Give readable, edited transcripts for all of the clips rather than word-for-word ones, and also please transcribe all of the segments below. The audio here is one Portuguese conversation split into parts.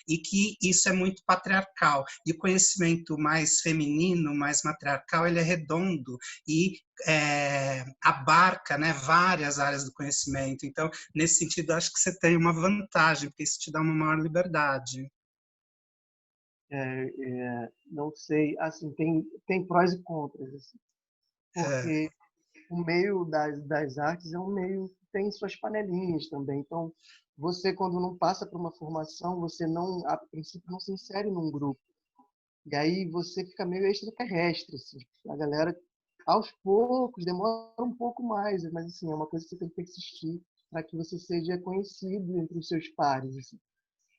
e que isso é muito patriarcal. E o conhecimento mais feminino, mais matriarcal, ele é redondo e abarca, né, várias áreas do conhecimento. Então, nesse sentido, acho que você tem uma vantagem, porque isso te dá uma maior liberdade. Não sei, assim, tem prós e contras, assim, porque o meio das artes é um meio que tem suas panelinhas também. Então, você, quando não passa por uma formação, você não, a princípio, não se insere num grupo. E aí você fica meio extraterrestre, assim. A galera, aos poucos, demora um pouco mais, mas assim, é uma coisa que você tem que persistir para que você seja conhecido entre os seus pares, assim.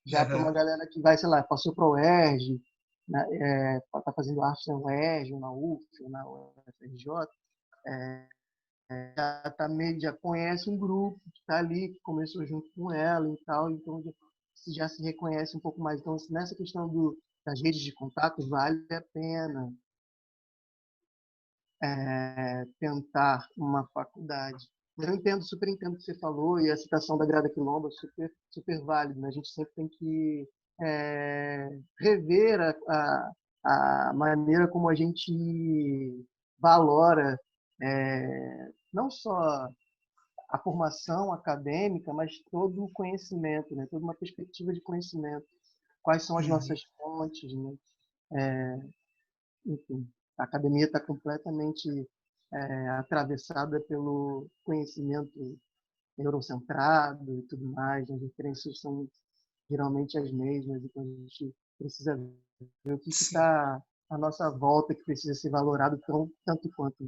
Já para uma galera que vai, sei lá, passou para o UERJ, está fazendo arte na UERJ, ou na UF, ou na UFRJ, já conhece um grupo que está ali, que começou junto com ela e tal, então já se reconhece um pouco mais. Então, nessa questão das redes de contato, vale a pena tentar uma faculdade. Eu super entendo o que você falou, e a citação da Grada Quilombo é super, super válida, né? A gente sempre tem que rever a maneira como a gente valora não só a formação acadêmica, mas todo o conhecimento, né? Toda uma perspectiva de conhecimento. Quais são as nossas fontes, né? Enfim, a academia está completamente atravessada pelo conhecimento eurocentrado e tudo mais. As referências são geralmente as mesmas, então a gente precisa ver o que está à nossa volta, que precisa ser valorado tanto quanto.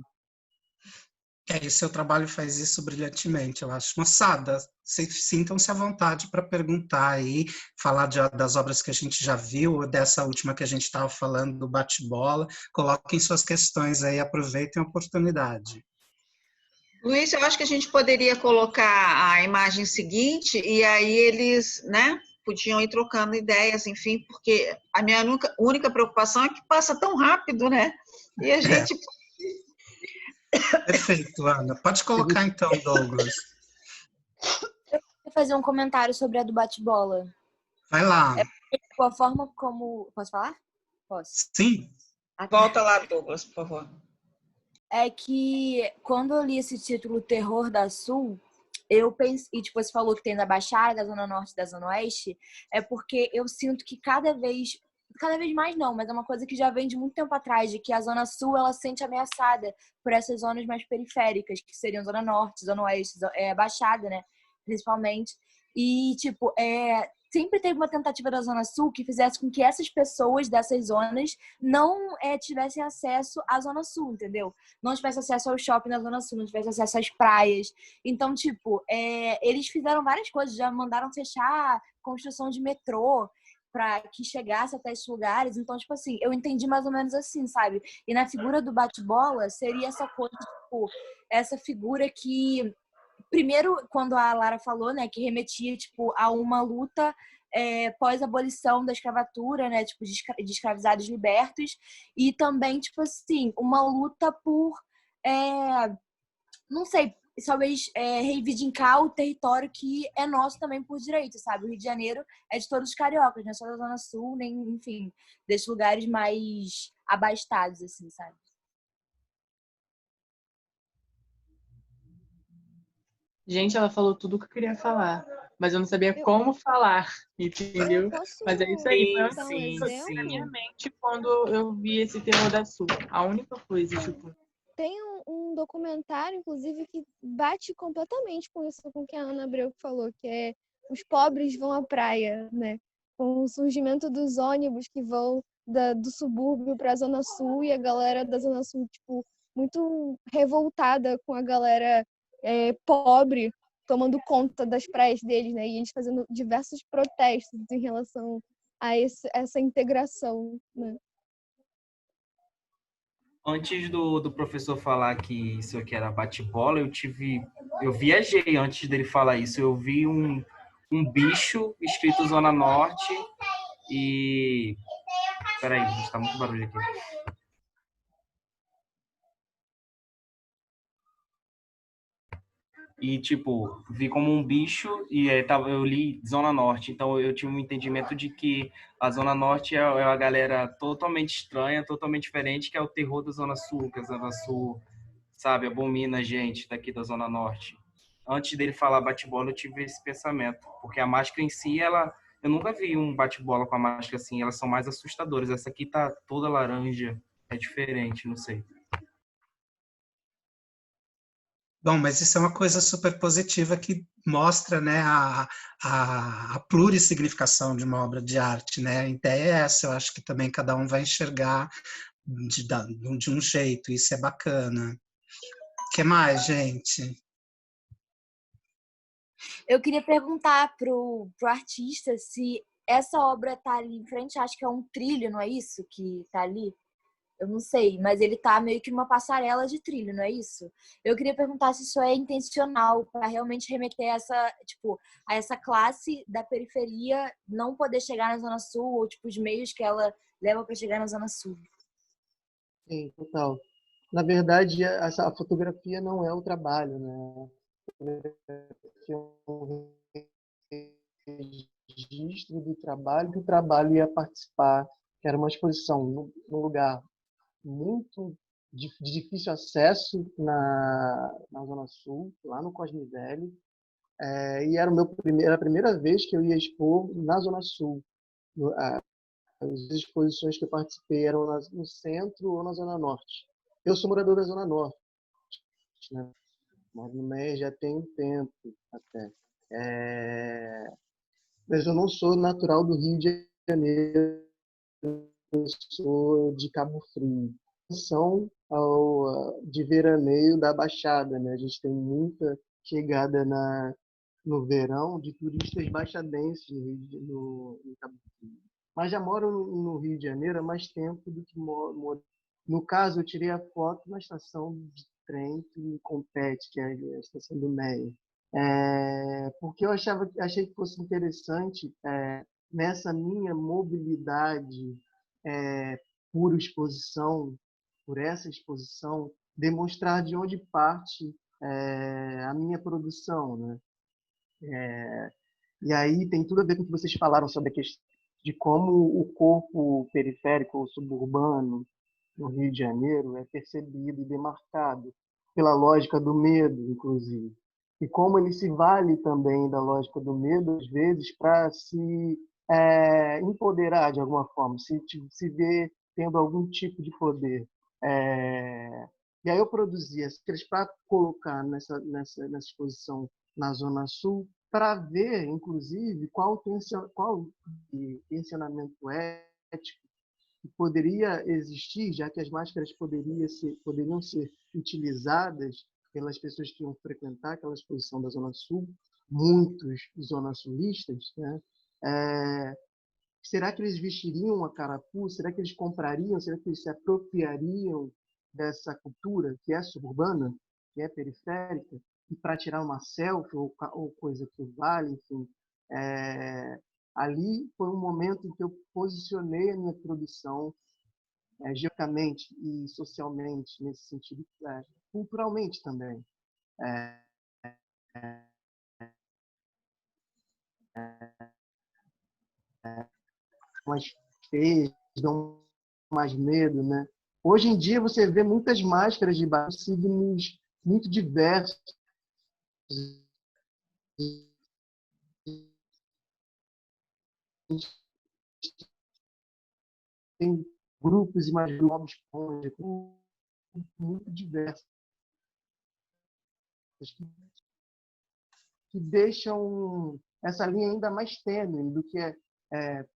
E seu trabalho faz isso brilhantemente, eu acho. Moçada, sintam-se à vontade para perguntar aí, falar das obras que a gente já viu, ou dessa última que a gente estava falando, do bate-bola. Coloquem suas questões aí, aproveitem a oportunidade. Luiz, eu acho que a gente poderia colocar a imagem seguinte e aí eles, né, podiam ir trocando ideias, enfim, porque a minha única preocupação é que passa tão rápido, né? E a gente... Perfeito, Ana. Pode colocar então, Douglas. Eu queria fazer um comentário sobre a do bate-bola. Vai lá. A forma como... Posso falar? Posso. Sim. Volta lá, Douglas, por favor. É que quando eu li esse título Terror da Sul, eu pensei, e tipo, você falou que tem da Baixada, da Zona Norte e da Zona Oeste, é porque eu sinto que cada vez mais não, mas é uma coisa que já vem de muito tempo atrás, de que a Zona Sul, ela se sente ameaçada por essas zonas mais periféricas, que seriam Zona Norte, Zona Oeste, Baixada, né, principalmente. E, tipo, sempre teve uma tentativa da Zona Sul que fizesse com que essas pessoas dessas zonas não tivessem acesso à Zona Sul, entendeu? Não tivesse acesso ao shopping da Zona Sul, não tivesse acesso às praias. Então, tipo, eles fizeram várias coisas, já mandaram fechar construção de metrô para que chegasse até esses lugares. Então, tipo assim, eu entendi mais ou menos assim, sabe? E na figura do bate-bola seria essa coisa, tipo, essa figura que... Primeiro, quando a Lara falou, né, que remetia, tipo, a uma luta pós-abolição da escravatura, né, tipo, de escravizados libertos, e também, tipo assim, uma luta por, não sei, talvez reivindicar o território que é nosso também por direito, sabe? O Rio de Janeiro é de todos os cariocas, não é só da Zona Sul, nem, enfim, desses lugares mais abastados, assim, sabe? Gente, ela falou tudo o que eu queria falar, mas eu não sabia como falar, entendeu? Mas é isso aí, foi na minha mente quando eu vi esse Terror da Sul. A única coisa, tipo... Tem um documentário, inclusive, que bate completamente com isso, com o que a Ana Abreu falou, que é os pobres vão à praia, né? Com o surgimento dos ônibus que vão do subúrbio para a Zona Sul, e a galera da Zona Sul, tipo, muito revoltada com a galera pobre tomando conta das praias deles, né? E eles fazendo diversos protestos em relação a essa integração, né? Antes do professor falar que isso aqui era bate-bola, eu viajei antes dele falar isso. Eu vi um bicho escrito Zona Norte e... Peraí, está muito barulho aqui. e, tipo, vi como um bicho e eu li Zona Norte, então eu tive um entendimento de que a Zona Norte é uma galera totalmente estranha, totalmente diferente, que é o terror da Zona Sul, que a Zona Sul, sabe, abomina a gente daqui da Zona Norte. Antes dele falar bate-bola, eu tive esse pensamento, porque a máscara em si, eu nunca vi um bate-bola com a máscara assim, elas são mais assustadoras. Essa aqui tá toda laranja, é diferente, não sei. Bom, mas isso é uma coisa super positiva que mostra, né, a plurissignificação de uma obra de arte, né? A ideia é essa, eu acho que também cada um vai enxergar de um jeito, isso é bacana. O que mais, gente? Eu queria perguntar pro artista se essa obra tá ali em frente, acho que é um trilho, não é isso que tá ali? Eu não sei, mas ele tá meio que uma passarela de trilho, não é isso? Eu queria perguntar se isso é intencional para realmente remeter a essa, tipo, a essa classe da periferia não poder chegar na Zona Sul ou tipo os meios que ela leva para chegar na Zona Sul. Sim, total. Na verdade, a fotografia não é o trabalho, né? É um registro do trabalho, que o trabalho ia participar, que era uma exposição num lugar muito de difícil acesso na Zona Sul, lá no Cosme Velho, e era a primeira vez que eu ia expor na Zona Sul. As exposições que eu participei eram no centro ou na Zona Norte. Eu sou morador da Zona Norte, né? Moro no MEI já tem um tempo até. Mas eu não sou natural do Rio de Janeiro, eu sou de Cabo Frio. São de veraneio da Baixada, né? A gente tem muita chegada no verão de turistas baixadenses no Cabo Frio. Mas já moro no Rio de Janeiro há mais tempo do que moro. No caso, eu tirei a foto na estação de trem que me compete, que é a estação do Meia. Porque eu achei que fosse interessante, nessa minha mobilidade por exposição, por essa exposição, demonstrar de onde parte a minha produção, né? E aí tem tudo a ver com o que vocês falaram sobre a questão de como o corpo periférico ou suburbano no Rio de Janeiro é percebido e demarcado pela lógica do medo, inclusive. E como ele se vale também da lógica do medo, às vezes, para se empoderar de alguma forma, se ver tendo algum tipo de poder. E aí eu produzi as três para colocar nessa exposição na Zona Sul, para ver, inclusive, qual tensionamento ético que poderia existir, já que as máscaras poderiam ser utilizadas pelas pessoas que iam frequentar aquela exposição da Zona Sul, muitos zona sulistas, né? Será que eles vestiriam a carapuça? Será que eles comprariam? Será que eles se apropriariam dessa cultura que é suburbana, que é periférica, e para tirar uma selfie ou coisa que vale, enfim? Ali foi um momento em que eu posicionei a minha produção geograficamente e socialmente, nesse sentido, culturalmente também. Mais feias, dão mais medo, né? Hoje em dia você vê muitas máscaras de signos muito diversos. Tem grupos e mais grupos muito diversos que deixam essa linha ainda mais tênue do que é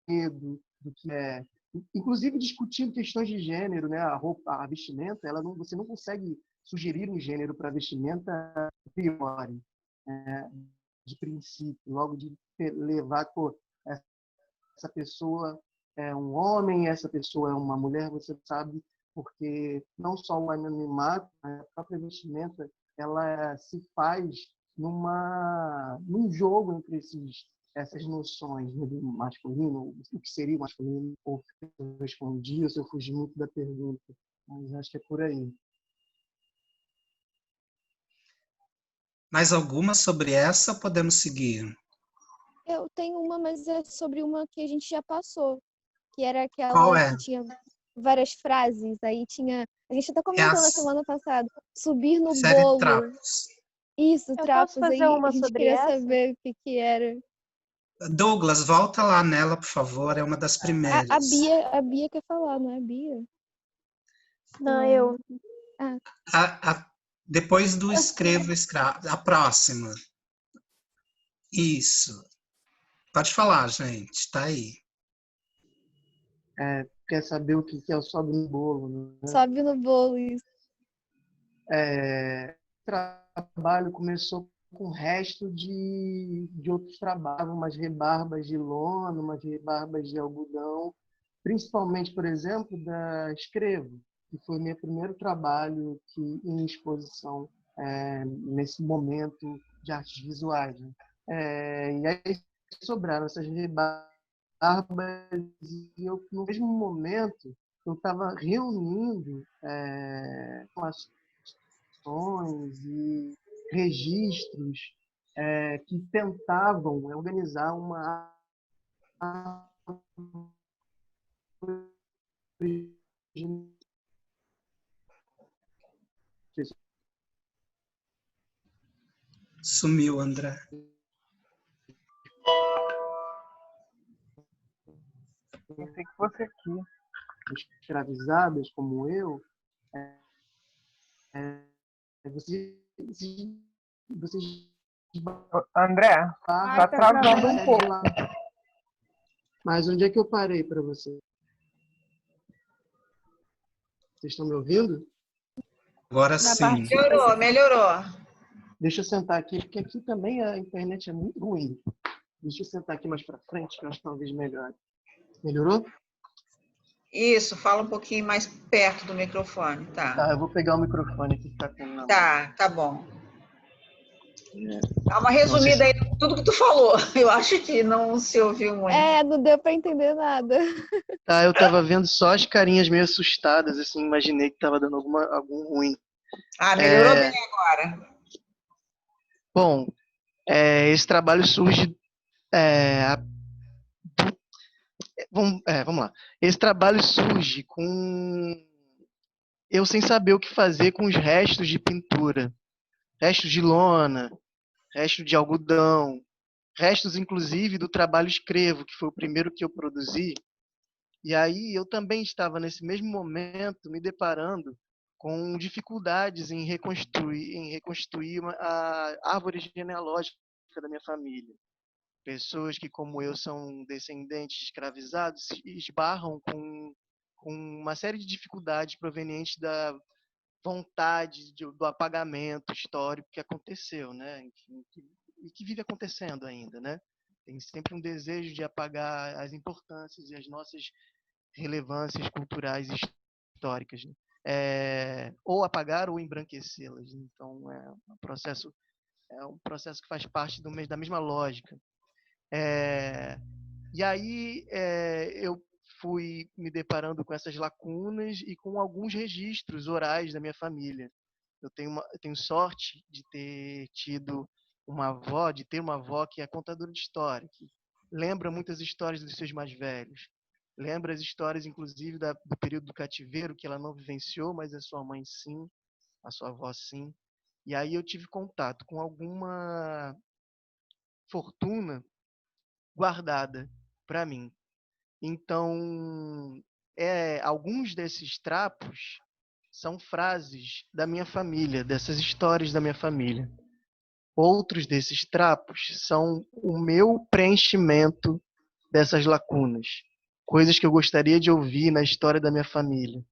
medo, do que é inclusive discutindo questões de gênero, né? A roupa, a vestimenta, você não consegue sugerir um gênero para a vestimenta a priori, de princípio, logo de levar, pô, essa pessoa é um homem, essa pessoa é uma mulher, você sabe, porque não só o anonimato, a própria vestimenta, ela se faz num jogo entre essas noções, né, do masculino, o que seria o masculino, ou se eu respondi, ou se eu fugi muito da pergunta, mas acho que é por aí. Mais alguma sobre essa? Podemos seguir. Eu tenho uma, mas é sobre uma que a gente já passou, que era Qual aquela é? que tinha várias frases, aí tinha. A gente até É a comentou na semana passada, subir no série bolo. Trapos. Isso, Eu posso trapos, fazer aí a uma gente sobre queria essa? saber o que que era. Douglas, volta lá nela, por favor. É uma das A primeiras. Bia quer falar, não é a Bia? Não, Não. eu. Depois do escrevo, a próxima. Isso. Pode falar, gente. Tá aí. Quer saber o que é o sobe no bolo, né? Sobe no bolo, isso. O trabalho começou com o resto de outros trabalhos, umas rebarbas de lona, umas rebarbas de algodão, principalmente, por exemplo, da Escrevo, que foi o meu primeiro trabalho em exposição nesse momento de artes visuais. Né? E aí sobraram essas rebarbas e eu, no mesmo momento, eu estava reunindo ações e registros que tentavam organizar uma Sumiu, André. Pensei que fosse aqui. escravizadas como eu, vocês André, tá travando um pouco. Mas onde é que eu parei para você? Vocês estão me ouvindo? Agora Na sim. parte- Melhorou, melhorou. Deixa eu sentar aqui, porque aqui também a internet é muito ruim. Deixa eu sentar aqui mais para frente, que eu acho que talvez melhore. Melhorou? Isso, fala um pouquinho mais perto do microfone, tá? Tá, eu vou pegar o microfone aqui que tá com na mão. Tá bom. Dá uma resumida aí de tudo que tu falou. Eu acho que não se ouviu muito. Não deu para entender nada. Tá, eu tava vendo só as carinhas meio assustadas, assim, imaginei que tava dando algum ruim. Melhorou bem agora. Bom, esse trabalho surge. Vamos lá. Esse trabalho surge com eu sem saber o que fazer com os restos de pintura, restos de lona, restos de algodão, restos inclusive do trabalho Escrevo, que foi o primeiro que eu produzi. E aí eu também estava nesse mesmo momento me deparando com dificuldades em reconstruir a árvore genealógica da minha família. Pessoas que, como eu, são descendentes de escravizados, esbarram com uma série de dificuldades provenientes da vontade do apagamento histórico que aconteceu, né? E que vive acontecendo ainda, né? Tem sempre um desejo de apagar as importâncias e as nossas relevâncias culturais e históricas, né? Ou apagar ou embranquecê-las. Então, é um processo que faz parte da mesma lógica. E aí eu fui me deparando com essas lacunas e com alguns registros orais da minha família. Eu tenho sorte de ter uma avó que é contadora de história, que lembra muitas histórias dos seus mais velhos. Lembra as histórias, inclusive, do período do cativeiro, que ela não vivenciou, mas a sua mãe sim, a sua avó sim. E aí eu tive contato com alguma fortuna guardada para mim. Então, alguns desses trapos são frases da minha família, dessas histórias da minha família. Outros desses trapos são o meu preenchimento dessas lacunas, coisas que eu gostaria de ouvir na história da minha família.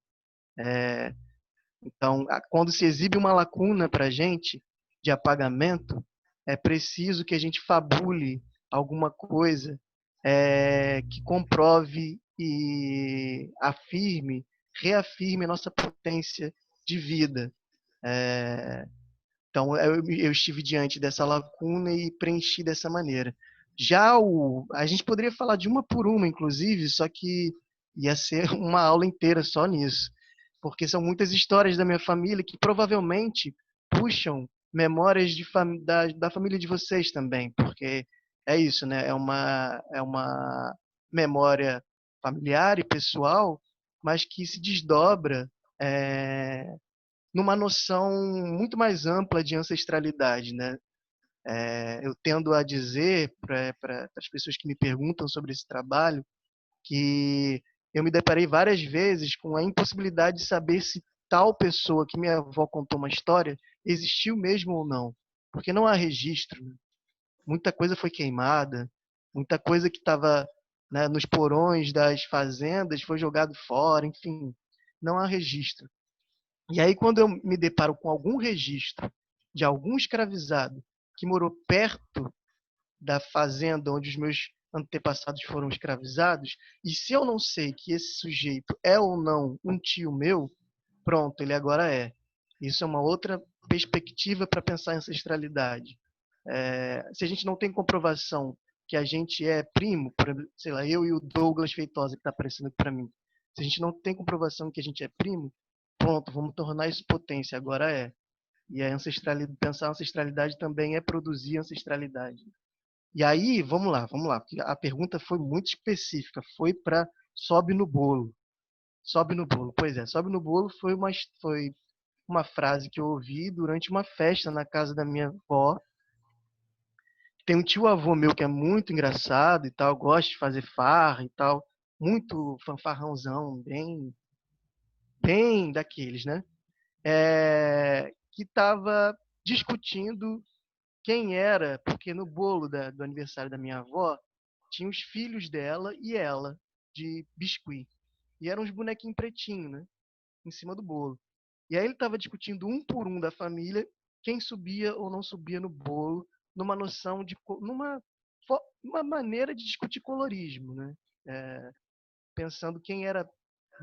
Então, quando se exibe uma lacuna para a gente de apagamento, é preciso que a gente fabule alguma coisa que comprove e reafirme a nossa potência de vida. Então, eu estive diante dessa lacuna e preenchi dessa maneira. A gente poderia falar de uma por uma, inclusive, só que ia ser uma aula inteira só nisso. Porque são muitas histórias da minha família que provavelmente puxam memórias da família de vocês também, porque é isso, né? É uma memória familiar e pessoal, mas que se desdobra é, numa noção muito mais ampla de ancestralidade, né? Eu tendo a dizer para as pessoas que me perguntam sobre esse trabalho que eu me deparei várias vezes com a impossibilidade de saber se tal pessoa que minha avó contou uma história existiu mesmo ou não, porque não há registro, né? Muita coisa foi queimada, muita coisa que estava, né, nos porões das fazendas foi jogado fora, enfim, não há registro. E aí, quando eu me deparo com algum registro de algum escravizado que morou perto da fazenda onde os meus antepassados foram escravizados, e se eu não sei que esse sujeito é ou não um tio meu, pronto, ele agora é. Isso é uma outra perspectiva para pensar em ancestralidade. Se a gente não tem comprovação que a gente é primo, sei lá, eu e o Douglas Feitosa, que está aparecendo aqui para mim, se a gente não tem comprovação que a gente é primo, pronto, vamos tornar isso potência, agora é. E a ancestralidade, pensar ancestralidade também é produzir ancestralidade. E aí, vamos lá, porque a pergunta foi muito específica, foi para sobe no bolo. Sobe no bolo, pois é, sobe no bolo foi uma frase que eu ouvi durante uma festa na casa da minha avó. Tem um tio-avô meu que é muito engraçado e tal, gosta de fazer farra e tal, muito fanfarrãozão, bem daqueles, né? Que estava discutindo quem era, porque no bolo do aniversário da minha avó tinha os filhos dela e ela, de biscuit. E eram uns bonequinhos pretinhos, né? Em cima do bolo. E aí ele estava discutindo um por um da família quem subia ou não subia no bolo, numa noção de. Uma maneira de discutir colorismo, né? Pensando quem era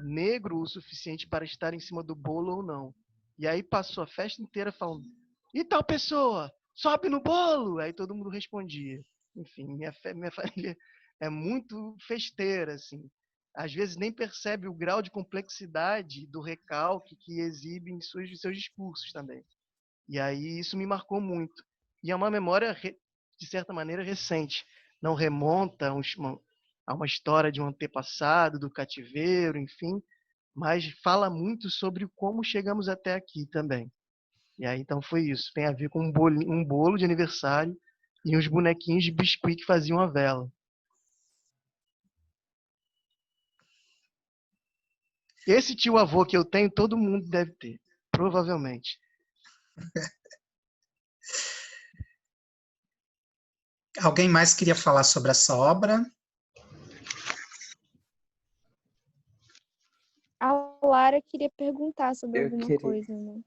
negro o suficiente para estar em cima do bolo ou não. E aí passou a festa inteira falando: e tal pessoa, sobe no bolo! Aí todo mundo respondia. Enfim, minha família é muito festeira, assim. Às vezes nem percebe o grau de complexidade do recalque que exibe em seus discursos também. E aí isso me marcou muito. E é uma memória, de certa maneira, recente. Não remonta a uma história de um antepassado, do cativeiro, enfim, mas fala muito sobre como chegamos até aqui também. E aí, então, foi isso. Tem a ver com um bolo de aniversário e uns bonequinhos de biscuit que faziam a vela. Esse tio-avô que eu tenho, todo mundo deve ter, provavelmente. Alguém mais queria falar sobre essa obra? A Lara queria perguntar sobre Eu alguma queria. coisa, né?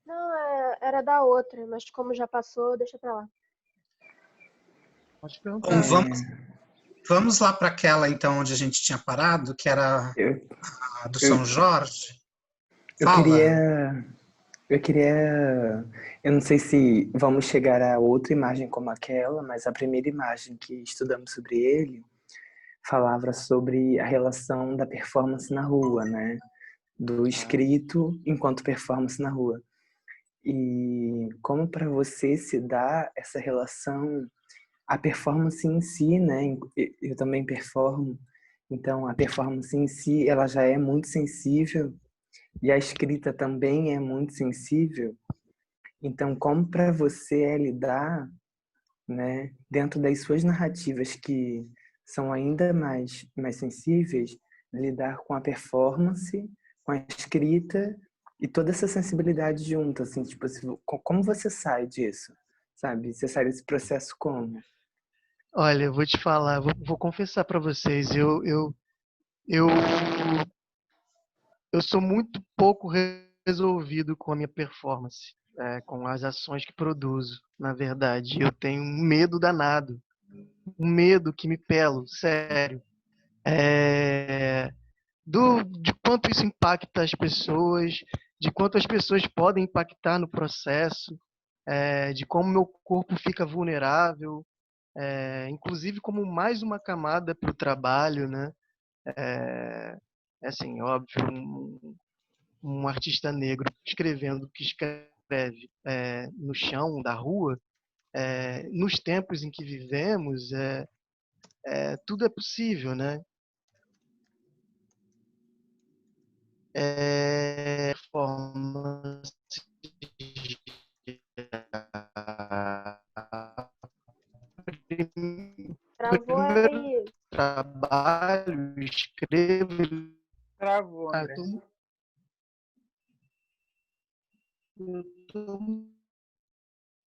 Não, era da outra, mas como já passou, deixa pra lá. Pode perguntar. Bom, vamos lá para aquela, então, onde a gente tinha parado, que era a do São Jorge. Eu não sei se vamos chegar a outra imagem como aquela, mas a primeira imagem que estudamos sobre ele falava sobre a relação da performance na rua, né? Do escrito enquanto performance na rua. E como para você se dá essa relação, a performance em si, né? Eu também performo, então a performance em si, ela já é muito sensível e a escrita também é muito sensível. Então, como para você é lidar, né, dentro das suas narrativas que são ainda mais sensíveis, lidar com a performance, com a escrita e toda essa sensibilidade junto, assim, tipo, como você sai disso, sabe? Você sai desse processo como? Olha, eu vou te falar, vou confessar para vocês, eu sou muito pouco resolvido com a minha performance, com as ações que produzo. Na verdade, eu tenho um medo danado, um medo que me pelo, sério. De quanto isso impacta as pessoas, de quanto as pessoas podem impactar no processo, de como meu corpo fica vulnerável, inclusive como mais uma camada para o trabalho, né? Assim, óbvio, um artista negro escrevendo o que escreve no chão da rua, nos tempos em que vivemos, tudo é possível, né? Performance Travou primeiro aí. trabalho, escrevo. Travou, André.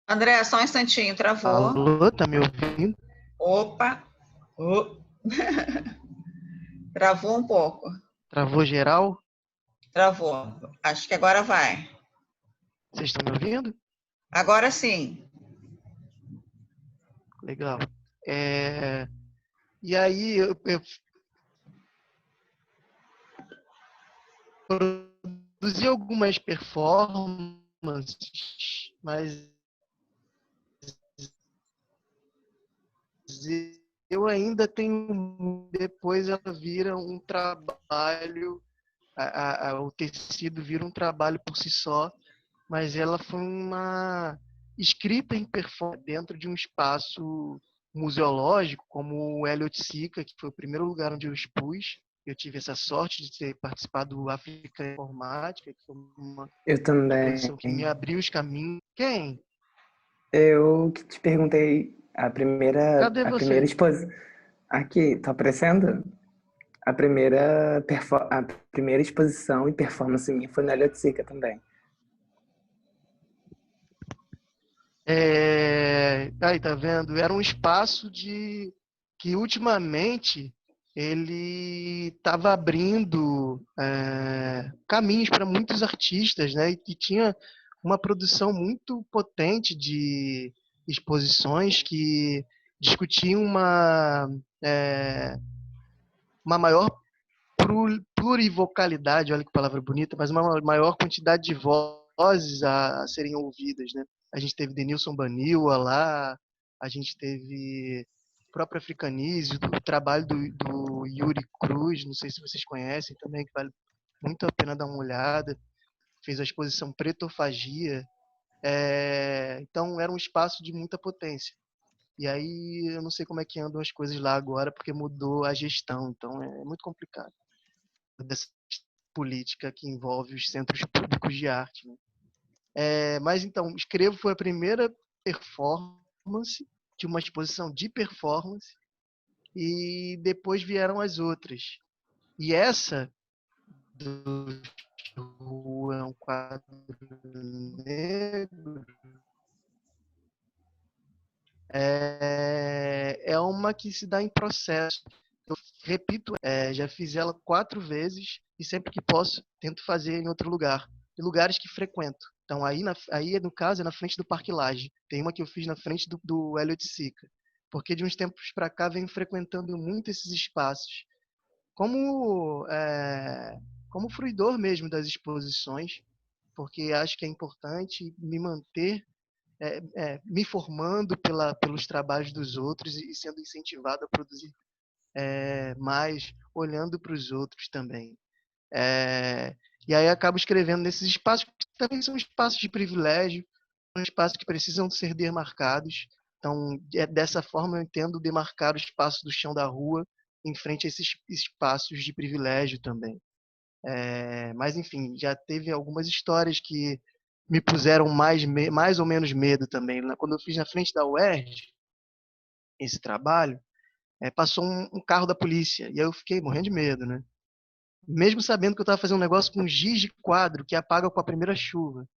André, só um instantinho, travou. Alô, tá me ouvindo? Opa! Travou um pouco. Travou geral? Travou. Acho que agora vai. Vocês estão me ouvindo? Agora sim. Legal. E aí eu produzi algumas performances, mas eu ainda tenho. Depois ela vira um trabalho, o tecido vira um trabalho por si só, mas ela foi uma escrita em performance dentro de um espaço museológico, como o Elliot Sica, que foi o primeiro lugar onde eu expus. Eu tive essa sorte de ter participado do África Informática, que foi uma Eu também. exposição que me abriu os caminhos. Quem? Eu que te perguntei a primeira Cadê você? exposição. Aqui, tá aparecendo? A primeira exposição e performance minha foi na Eliotsica também. Aí, tá vendo? Era um espaço que ultimamente ele estava abrindo caminhos para muitos artistas, né? E tinha uma produção muito potente de exposições que discutiam uma maior plurivocalidade, olha que palavra bonita, mas uma maior quantidade de vozes a serem ouvidas, né? A gente teve Denilson Baniwa lá, a gente teve o próprio Africanísio, o trabalho do Yuri Cruz, não sei se vocês conhecem também, que vale muito a pena dar uma olhada. Fez a exposição Pretofagia. Então era um espaço de muita potência. E aí eu não sei como é que andam as coisas lá agora, porque mudou a gestão, então é muito complicado. Dessa política que envolve os centros públicos de arte, né? Mas então, Escrevo foi a primeira performance de uma exposição de performance e depois vieram as outras. E essa do Rua é um quadro negro é uma que se dá em processo. Eu repito, já fiz ela 4 vezes e sempre que posso tento fazer em outro lugar, em lugares que frequento. Então aí no caso é na frente do Parque Lage. Tem uma que eu fiz na frente do Elliot Sica, porque de uns tempos para cá venho frequentando muito esses espaços, como como fruidor mesmo das exposições, porque acho que é importante me manter me formando pelos trabalhos dos outros e sendo incentivado a produzir mais, olhando para os outros também. E aí acabo escrevendo nesses espaços que também são espaços de privilégio, são espaços que precisam ser demarcados. Então, dessa forma eu entendo demarcar o espaço do chão da rua em frente a esses espaços de privilégio também. Mas, enfim, já teve algumas histórias que me puseram mais ou menos medo também. Quando eu fiz na frente da UERJ, esse trabalho, passou um carro da polícia, e aí eu fiquei morrendo de medo, né? Mesmo sabendo que eu estava fazendo um negócio com giz de quadro que apaga com a primeira chuva.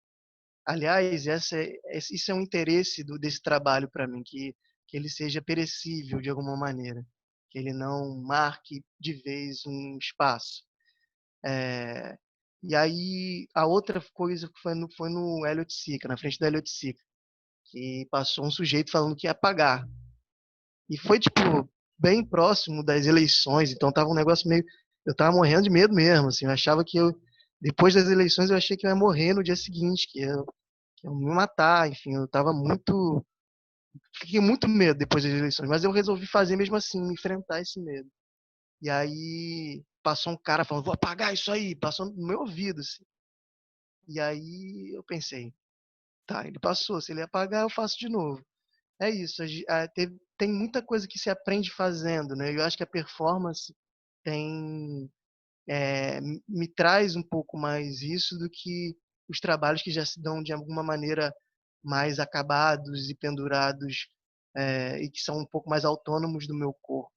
Aliás, isso é um interesse desse trabalho para mim, que ele seja perecível de alguma maneira, que ele não marque de vez um espaço. E aí, a outra coisa foi no Elliot Sica, na frente do Elliot Sica, que passou um sujeito falando que ia pagar. E foi, tipo, bem próximo das eleições, então tava um negócio meio... Eu tava morrendo de medo mesmo, assim, eu achava que depois das eleições, eu achei que eu ia morrer no dia seguinte, que ia me matar, enfim, eu tava muito... Fiquei muito medo depois das eleições, mas eu resolvi fazer mesmo assim, enfrentar esse medo. E aí passou um cara falando, vou apagar isso aí, passou no meu ouvido, assim. E aí eu pensei, tá, ele passou, se ele apagar, eu faço de novo. É isso, tem muita coisa que se aprende fazendo, né? Eu acho que a performance tem, me traz um pouco mais isso do que os trabalhos que já se dão de alguma maneira mais acabados e pendurados, e que são um pouco mais autônomos do meu corpo.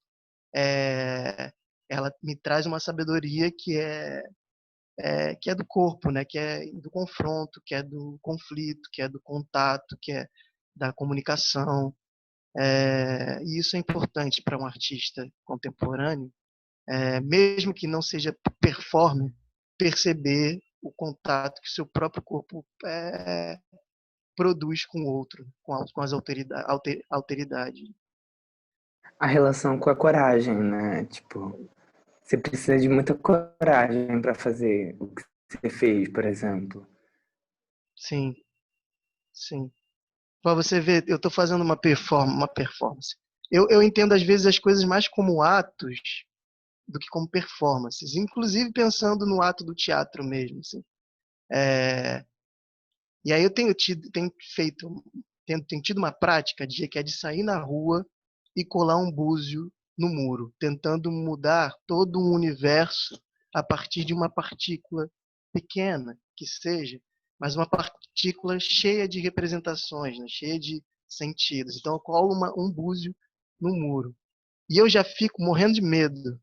Ela me traz uma sabedoria que é do corpo, né? Que é do confronto, que é do conflito, que é do contato, que é da comunicação. E isso é importante para um artista contemporâneo, mesmo que não seja performer, perceber o contato que o seu próprio corpo produz com o outro, com as alteridades. A relação com a coragem, né? Tipo, você precisa de muita coragem para fazer o que você fez, por exemplo. Sim, sim. Para você ver, eu estou fazendo uma performance. Eu entendo às vezes as coisas mais como atos do que como performances, inclusive pensando no ato do teatro mesmo, assim. E aí eu tenho tido uma prática que é de sair na rua e colar um búzio no muro, tentando mudar todo um universo a partir de uma partícula pequena, que seja, mas uma partícula cheia de representações, né? Cheia de sentidos. Então eu colo um búzio no muro. E eu já fico morrendo de medo.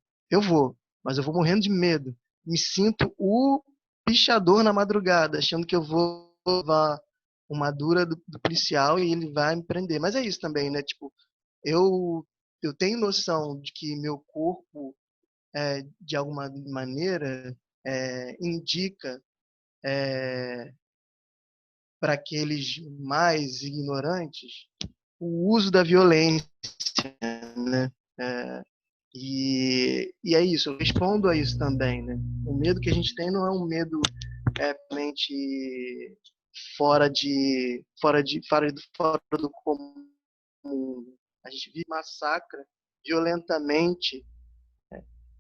Mas eu vou morrendo de medo. Me sinto o pichador na madrugada, achando que eu vou levar uma dura do policial e ele vai me prender. Mas é isso também, né? Tipo, eu, eu tenho noção de que meu corpo, de alguma maneira, indica para aqueles mais ignorantes o uso da violência, né? E é isso, eu respondo a isso também, né? O medo que a gente tem não é um medo realmente fora do comum. A gente vive massacra violentamente,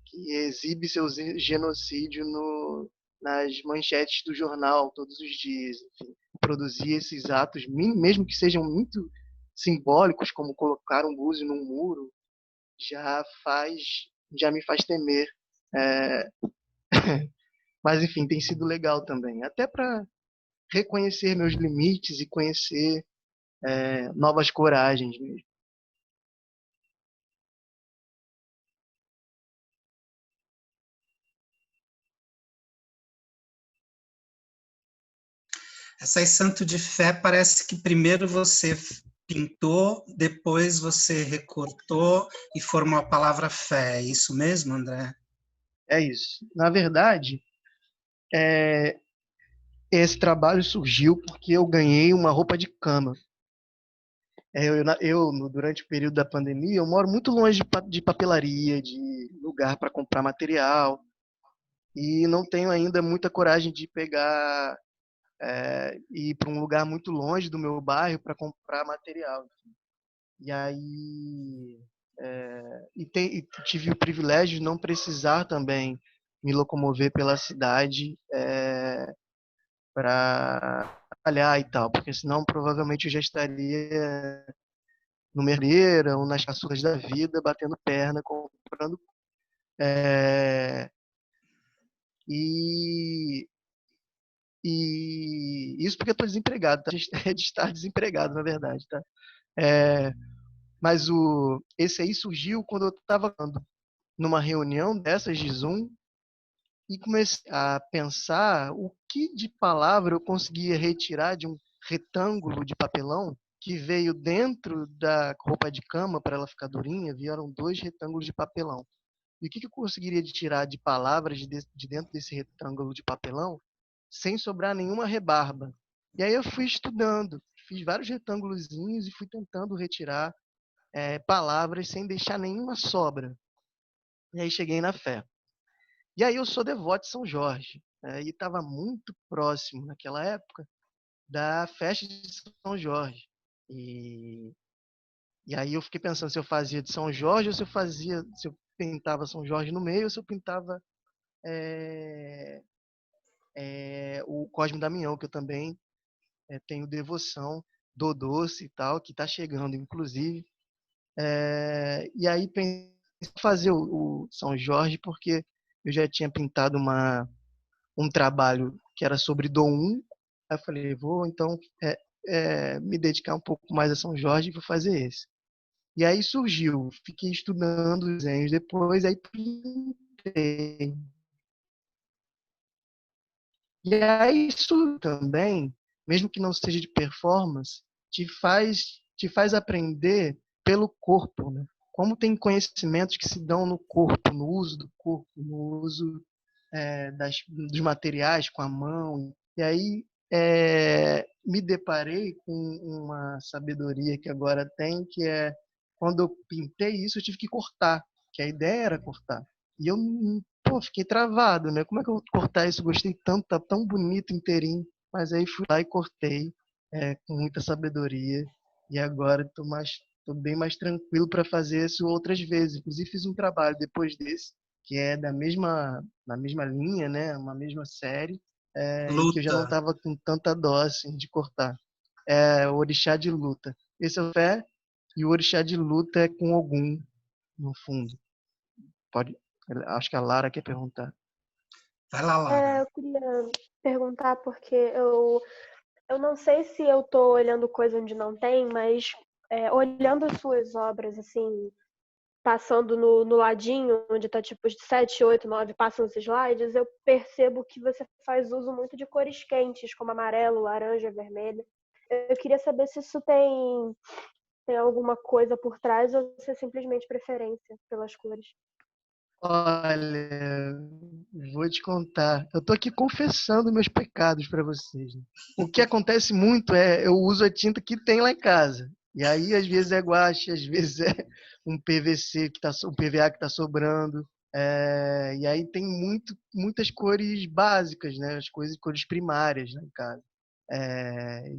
que exibe seu genocídio nas manchetes do jornal todos os dias. Enfim, produzir esses atos, mesmo que sejam muito simbólicos, como colocar um búzio num muro, já faz, já me faz temer. É, mas enfim, tem sido legal também, até para reconhecer meus limites e conhecer novas coragens mesmo. Essa Santo de Fé parece que primeiro você pintou, depois você recortou e formou a palavra fé. É isso mesmo, André? É isso. Na verdade, esse trabalho surgiu porque eu ganhei uma roupa de cama. Durante o período da pandemia, eu moro muito longe de papelaria, de lugar para comprar material, e não tenho ainda muita coragem de pegar e ir para um lugar muito longe do meu bairro para comprar material. E aí e tive o privilégio de não precisar também me locomover pela cidade para trabalhar e tal, porque senão provavelmente eu já estaria no Merleira ou nas caçulas da vida, batendo perna, comprando. É, e, e isso porque eu estou desempregado, tá? É de estar desempregado, na verdade, tá? É, mas esse aí surgiu quando eu estava numa reunião dessas de Zoom e comecei a pensar o que de palavra eu conseguia retirar de um retângulo de papelão que veio dentro da roupa de cama para ela ficar durinha, vieram 2 retângulos de papelão. E o que eu conseguiria tirar de palavras de dentro desse retângulo de papelão sem sobrar nenhuma rebarba? E aí eu fui estudando, fiz vários retângulozinhos e fui tentando retirar palavras sem deixar nenhuma sobra. E aí cheguei na fé. E aí eu sou devoto de São Jorge, e estava muito próximo naquela época da festa de São Jorge. E aí eu fiquei pensando se eu fazia de São Jorge ou se eu pintava São Jorge no meio ou se eu pintava o Cosme Damião, que eu também tenho devoção, Doce e tal, que está chegando, inclusive. E aí pensei em fazer o São Jorge, porque eu já tinha pintado um trabalho que era sobre Dom 1. Aí eu falei, vou então me dedicar um pouco mais a São Jorge e vou fazer esse. E aí surgiu, fiquei estudando os desenhos depois, aí pintei. E aí isso também, mesmo que não seja de performance, te faz aprender pelo corpo, né? Como tem conhecimentos que se dão no corpo, no uso do corpo, no uso dos materiais com a mão. E aí me deparei com uma sabedoria que agora tem, que é quando eu pintei isso, eu tive que cortar, que a ideia era cortar. E eu fiquei travado, né? Como é que eu vou cortar isso? Gostei tanto, tá tão bonito inteirinho. Mas aí fui lá e cortei com muita sabedoria. E agora tô bem mais tranquilo para fazer isso outras vezes. Inclusive fiz um trabalho depois desse, que é na mesma linha, né? Uma mesma série, e que eu já não Luta. estava com tanta dó assim, de cortar. É o Orixá de Luta. Esse é o Fé, e o Orixá de Luta é com Ogum, no fundo. Acho que a Lara quer perguntar. Vai lá, Lara. Eu queria perguntar porque eu não sei se eu tô olhando coisa onde não tem, mas olhando as suas obras, assim, passando no ladinho, onde tá tipo de 7, 8, 9, passam os slides, eu percebo que você faz uso muito de cores quentes, como amarelo, laranja, vermelho. Eu queria saber se isso tem alguma coisa por trás ou se é simplesmente preferência pelas cores. Olha, vou te contar. Eu tô aqui confessando meus pecados para vocês, né? O que acontece muito eu uso a tinta que tem lá em casa. E aí, às vezes é guache, às vezes é um PVC um PVA que tá sobrando. E aí tem muitas cores básicas, né? Cores primárias, né, em casa.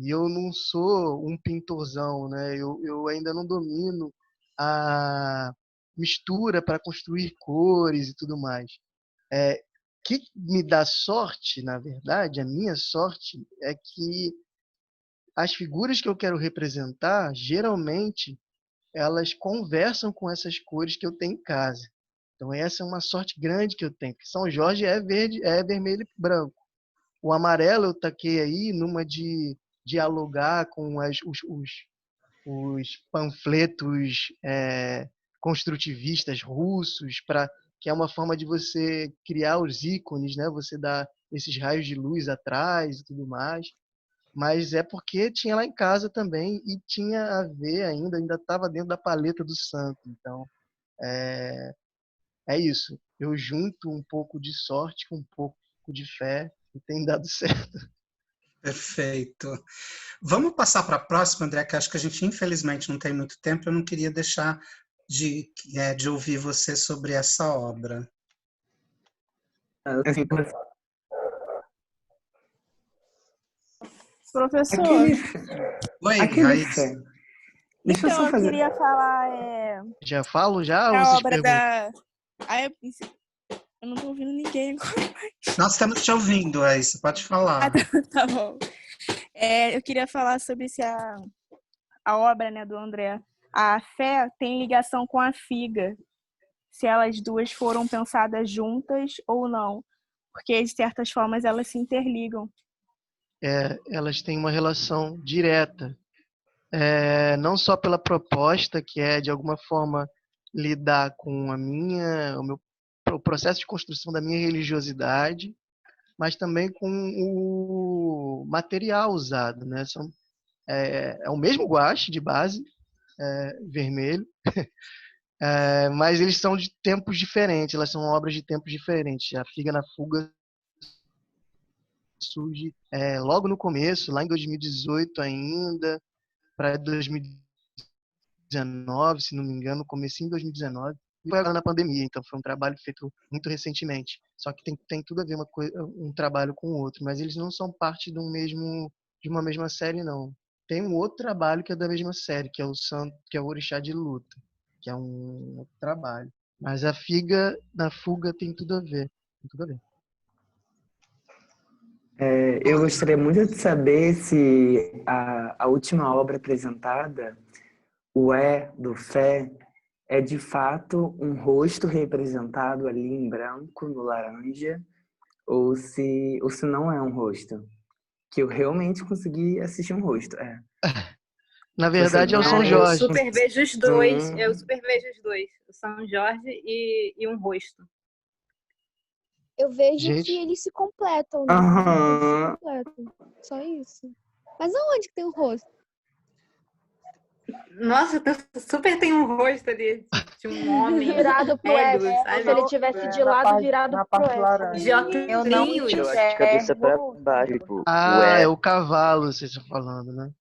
E eu não sou um pintorzão, né? Eu ainda não domino a mistura para construir cores e tudo mais. Que me dá sorte, na verdade, a minha sorte é que as figuras que eu quero representar, geralmente, elas conversam com essas cores que eu tenho em casa. Então essa é uma sorte grande que eu tenho, porque São Jorge é verde, é vermelho e branco. O amarelo eu taquei aí numa de dialogar com os panfletos construtivistas russos, que é uma forma de você criar os ícones, né? Você dá esses raios de luz atrás e tudo mais. Mas é porque tinha lá em casa também e tinha a ver ainda estava dentro da paleta do santo. Então, é isso. Eu junto um pouco de sorte com um pouco de fé e tem dado certo. Perfeito. Vamos passar para a próxima, André, que acho que a gente infelizmente não tem muito tempo. Eu não queria deixar de ouvir você sobre essa obra. Assim, Professor, Oi, aquele Raíssa. fé. Deixa eu então só eu fazer. queria falar Já falo já ou a vocês obra perguntam? eu não tô ouvindo ninguém agora. Nós estamos te ouvindo, Raíssa, pode falar. Tá bom. Eu queria falar sobre a obra, né, do André. A fé tem ligação com a figa, se elas duas foram pensadas juntas ou não, porque de certas formas elas se interligam. Elas têm uma relação direta, não só pela proposta, que é de alguma forma lidar com o processo de construção da minha religiosidade, mas também com o material usado, né? É o mesmo guache de base, vermelho, mas eles são de tempos diferentes, elas são obras de tempos diferentes. A Figa na Fuga surge logo no começo, lá em 2018 ainda, para 2019, se não me engano, comecinho em 2019. E foi agora na pandemia, então foi um trabalho feito muito recentemente. Só que tem tudo a ver um trabalho com o outro, mas eles não são parte de uma mesma série, não. Tem um outro trabalho que é da mesma série, que é o Orixá de Luta, que é um outro trabalho. Mas a Figa na Fuga tem tudo a ver. Tem tudo a ver. Eu gostaria muito de saber se a última obra apresentada, o do Fé, é de fato um rosto representado ali em branco, no laranja, ou se não é um rosto. Que eu realmente consegui assistir um rosto. Na verdade, é o Você São não- Eu Jorge. super vejo os dois. Eu super vejo os dois. O São Jorge e um rosto. Eu vejo que Gente, eles se completam, né? Eles se Aham. completam. Só isso. Mas aonde que tem o rosto? Nossa, super tem um rosto ali de um homem Virado pro cego, S. Como se ele sabe? tivesse de lado virado na pro parte S. laranja. De Eu não óculos. Eu acho de cabeça pra enxergo. baixo, tipo, o ah, é é. o cavalo, vocês estão falando, né?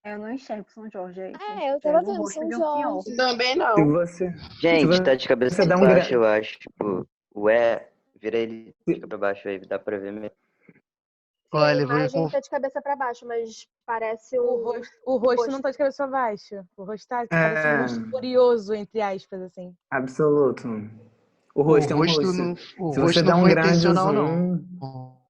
Eu não enxergo São Jorge aí. Eu tava Enxergo o vendo rosto São de um senhor. Jorge. Também Se não. você, se Gente, tá de cabeça você pra dá um baixo, gra... eu acho. Tipo, o vira ele de cabeça pra baixo aí, dá pra ver mesmo. Sim, a Olha, eu vou imagem tá de cabeça pra baixo, mas parece O rosto não tá de cabeça pra baixo. O rosto parece um rosto curioso, entre aspas, assim. Absoluto. O o rosto é um rosto rosto. não, o Se você rosto dá não um foi grande intencional, zoom, não.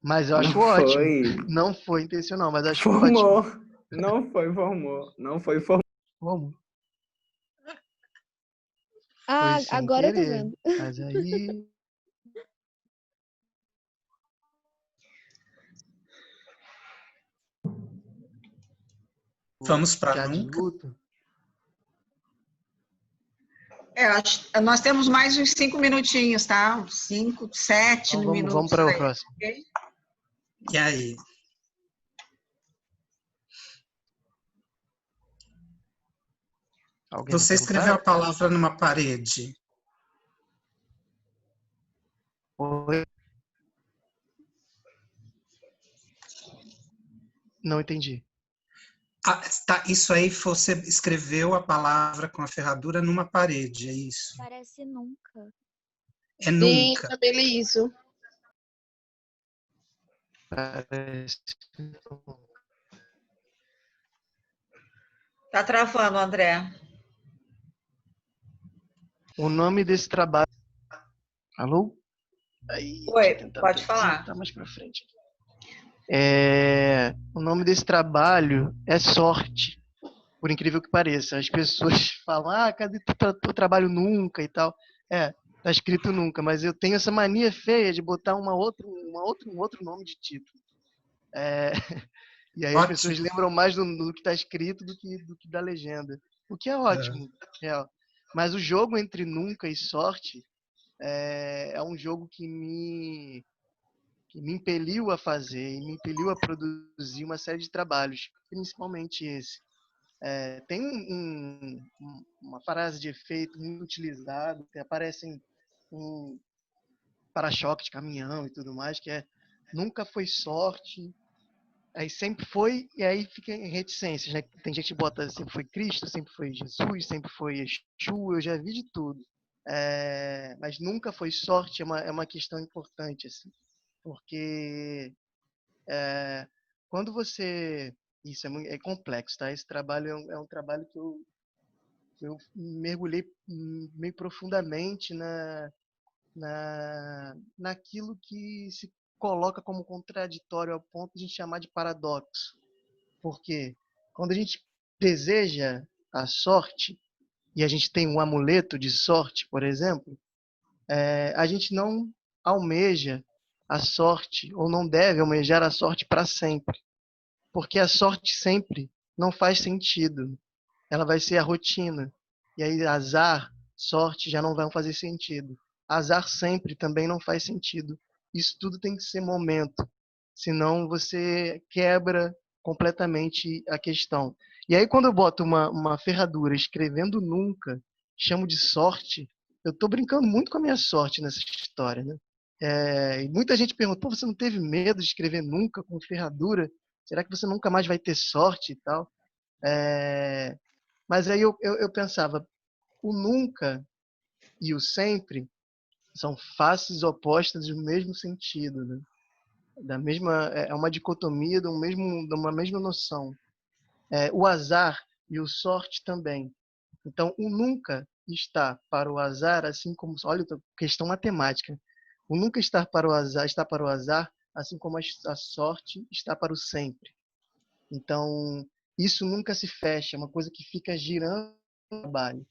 Mas eu não acho ótimo. foi. Não foi intencional, mas acho Formou. ótimo. Não foi, formou. Não foi, formou. Como? Ah, Foi sem agora eu tô querer. vendo. Mas aí. Vamos para Já de nunca? luto. Nós temos mais uns 5 minutinhos, tá? Uns 5, 7 Então, vamos minutos para o aí, próximo. ok? E aí? Alguém vai Você escreveu a perguntar? palavra numa parede. Oi? Não entendi. Tá, isso aí você escreveu a palavra com a ferradura numa parede, é isso? Parece nunca. É Sim, nunca. também li isso. Parece. Tá travando, André. O nome desse trabalho. Alô? Aí, Oi, deixa eu tentar pode falar. tá mais pra frente. O nome desse trabalho é Sorte, por incrível que pareça. As pessoas falam, cadê o trabalho nunca e tal. Tá escrito nunca, mas eu tenho essa mania feia de botar um outro nome de título. E aí as pessoas lembram mais do que está escrito do que da legenda. O que é ótimo, real. Mas o jogo entre nunca e sorte é um jogo que me impeliu a fazer e me impeliu a produzir uma série de trabalhos, principalmente esse. Tem uma frase de efeito muito utilizada, que aparece em para-choque de caminhão e tudo mais, que é nunca foi sorte, aí sempre foi, e aí fica em reticências, né? Tem gente que bota sempre foi Cristo, sempre foi Jesus, sempre foi Exu, eu já vi de tudo. Mas nunca foi sorte, é uma questão importante, assim, porque quando você... Isso é complexo, tá? Esse trabalho é um trabalho que eu mergulhei meio profundamente naquilo que se coloca como contraditório ao ponto de a gente chamar de paradoxo. Porque quando a gente deseja a sorte, e a gente tem um amuleto de sorte, por exemplo, a gente não almeja a sorte, ou não deve almejar a sorte para sempre. Porque a sorte sempre não faz sentido. Ela vai ser a rotina. E aí azar, sorte já não vão fazer sentido. Azar sempre também não faz sentido. Isso tudo tem que ser momento. Senão você quebra completamente a questão. E aí quando eu boto uma ferradura escrevendo nunca, chamo de sorte, eu estou brincando muito com a minha sorte nessa história, né? E muita gente perguntou, você não teve medo de escrever nunca com ferradura? Será que você nunca mais vai ter sorte e tal? Mas aí eu pensava, o nunca e o sempre são faces opostas do mesmo sentido, né? É uma dicotomia de uma mesma noção. O azar e o sorte também. Então, o nunca está para o azar, assim como... Olha, questão matemática. O nunca está para o azar, assim como a sorte está para o sempre. Então, isso nunca se fecha, é uma coisa que fica girando no trabalho.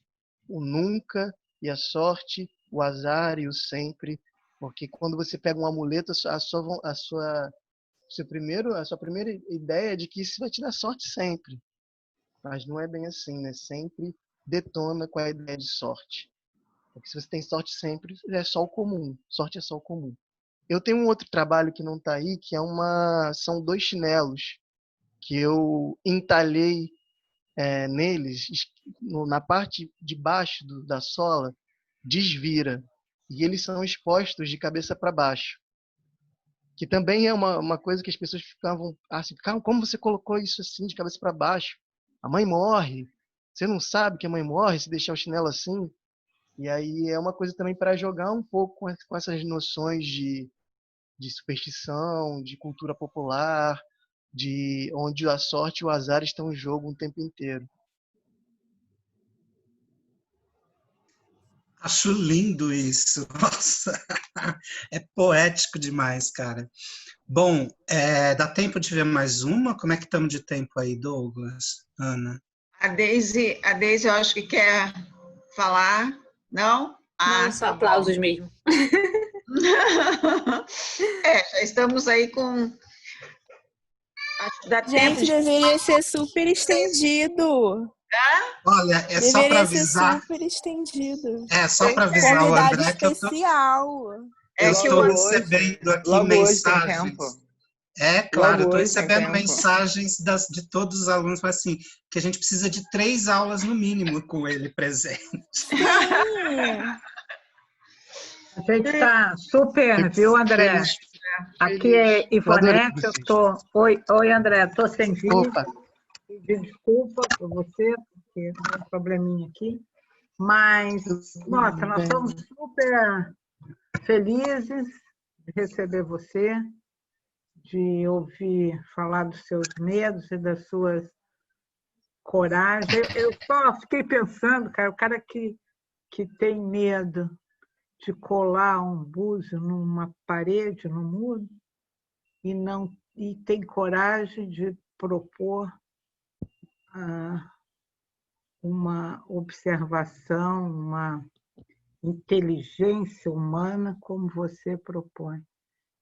O nunca e a sorte, o azar e o sempre, porque quando você pega um amuleto, a sua primeira ideia é de que isso vai te dar sorte sempre. Mas não é bem assim, né? Sempre detona com a ideia de sorte. Porque se você tem sorte sempre, é só o comum. Sorte é só o comum. Eu tenho um outro trabalho que não está aí, que são 2 chinelos que eu entalhei neles, na parte de baixo da sola, desvira. E eles são expostos de cabeça para baixo. Que também é uma coisa que as pessoas ficavam assim, como você colocou isso assim, de cabeça para baixo? A mãe morre. Você não sabe que a mãe morre se deixar o chinelo assim? E aí é uma coisa também para jogar um pouco com essas noções de superstição, de cultura popular, de onde a sorte e o azar estão em jogo o tempo inteiro. Acho lindo isso. Nossa, é poético demais, cara. Bom, dá tempo de ver mais uma? Como é que estamos de tempo aí, Douglas, Ana? A Deise, eu acho que quer falar, não? Não, só aplausos mesmo. Já estamos aí com... Acho que dá tempo Gente, deveria ser super estendido. Olha, é só para avisar. Deveria ser super estendido. É só para avisar o Convidado André que eu especial. estou recebendo aqui mensagens. Claro, eu estou recebendo mensagens de todos os alunos, mas assim, que a gente precisa de 3 aulas no mínimo com ele presente. Sim. A gente está super, viu, André? Aqui é Ivonete, eu estou... Oi, André, estou sem vídeo. Pedir desculpa por você, porque tem um probleminha aqui. Mas, nossa, nós estamos super felizes de receber você, de ouvir falar dos seus medos e das suas coragens. Eu só fiquei pensando, cara, o cara que tem medo de colar um búzio numa parede, no muro, e tem coragem de propor uma observação, uma inteligência humana como você propõe.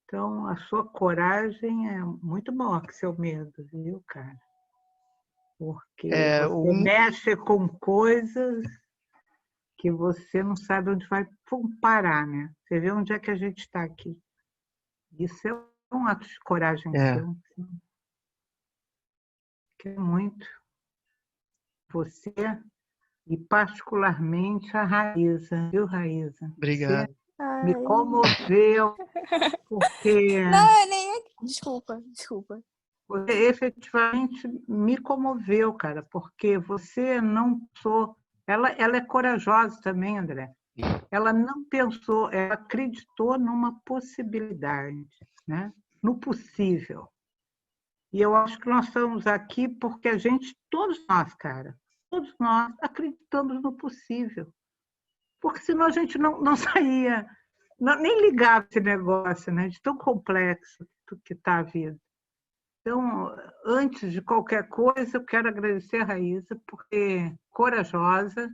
Então, a sua coragem é muito maior que seu medo, viu, cara? Porque você mexe com coisas que você não sabe onde vai parar, né? Você vê onde é que a gente está aqui. Isso é um ato de coragem seu. Que é muito. Você e particularmente a Raíza, viu, Raíza? Obrigado. Você me comoveu, porque... Não, nem... Desculpa. Você efetivamente me comoveu, cara, porque você não pensou... Ela é corajosa também, André. Ela não pensou, ela acreditou numa possibilidade, né? No possível. E eu acho que nós estamos aqui porque todos nós, cara, todos nós acreditamos no possível. Porque senão a gente não saía, nem ligava esse negócio, né? De tão complexo que está a vida. Então, antes de qualquer coisa, eu quero agradecer a Raíza por ser corajosa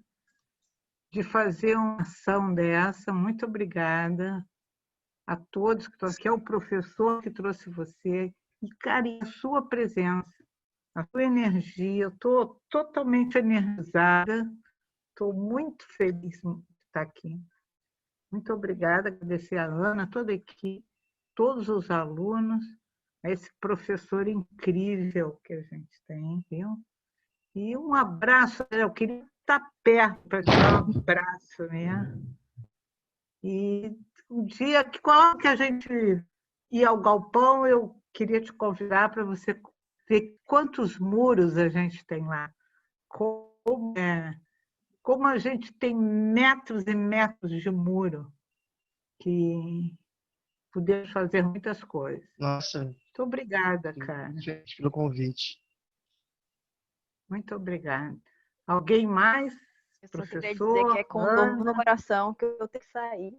de fazer uma ação dessa. Muito obrigada a todos que estão aqui, ao professor que trouxe você. E, cara, a sua presença, a sua energia, eu estou totalmente energizada, estou muito feliz de estar aqui. Muito obrigada, agradecer a Ana, toda a equipe, todos os alunos, a esse professor incrível que a gente tem, viu? E um abraço, eu queria estar perto para te dar um abraço, né? E um dia que a gente ia ao galpão, eu queria te convidar para você ver quantos muros a gente tem lá. Como a gente tem metros e metros de muro, que podemos fazer muitas coisas. Nossa. Muito obrigada, cara. Gente, pelo convite. Muito obrigada. Alguém mais Eu só queria dizer que é com dor no coração que eu tenho que sair.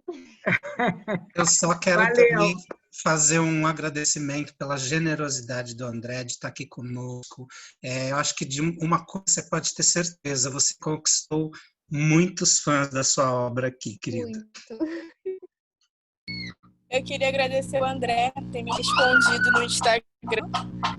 Eu só quero Valeu. também fazer um agradecimento pela generosidade do André de estar aqui conosco. Eu acho que de uma coisa você pode ter certeza, você conquistou muitos fãs da sua obra aqui, querida. Eu queria agradecer o André por ter me respondido no Instagram,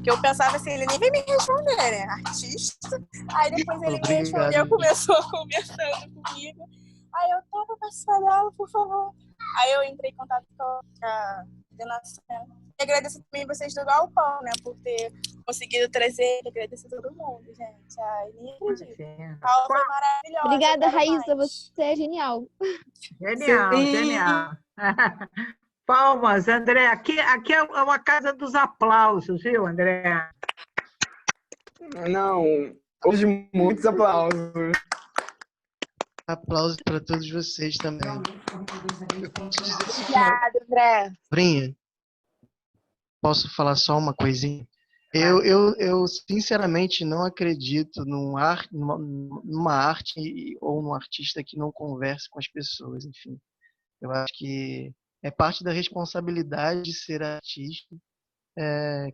que eu pensava assim, ele nem vai me responder, né? Artista. Aí depois ele me respondeu, começou conversando comigo. Aí eu tava participando da aula, por favor. Aí eu entrei em contato com a coordenação. E agradeço também vocês do Galpão, né? Por ter conseguido trazer. Agradeço a todo mundo, gente. Ai, nem acredito. A aula foi maravilhosa. Obrigada, Raíssa. Você é genial. Genial, genial. Palmas, André. Aqui é uma casa dos aplausos, viu, André? Não, hoje muitos aplausos. Aplausos para todos vocês também. Eu posso dizer assim, Obrigada, André. Brinha, posso falar só uma coisinha? Eu sinceramente não acredito numa arte ou num artista que não converse com as pessoas, enfim. Eu acho que é parte da responsabilidade de ser artista,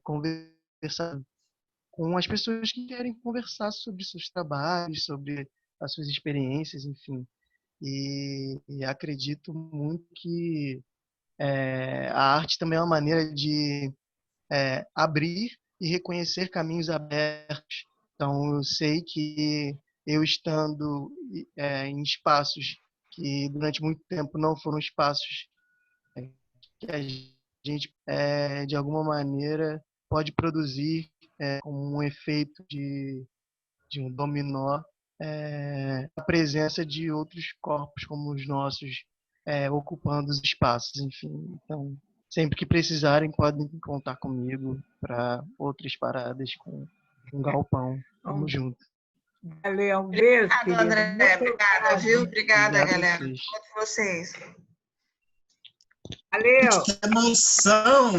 conversar com as pessoas que querem conversar sobre seus trabalhos, sobre as suas experiências, enfim. E acredito muito que a arte também é uma maneira de abrir e reconhecer caminhos abertos. Então, eu sei que eu estando em espaços que durante muito tempo não foram espaços que a gente, de alguma maneira, pode produzir como um efeito de um dominó a presença de outros corpos como os nossos ocupando os espaços, enfim. Então, sempre que precisarem, podem contar comigo para outras paradas com um galpão. Tamo junto. Valeu, um beijo, Obrigada, André. Obrigada, viu? Obrigada, Obrigado a galera. vocês. Todos vocês. Valeu. Que emoção!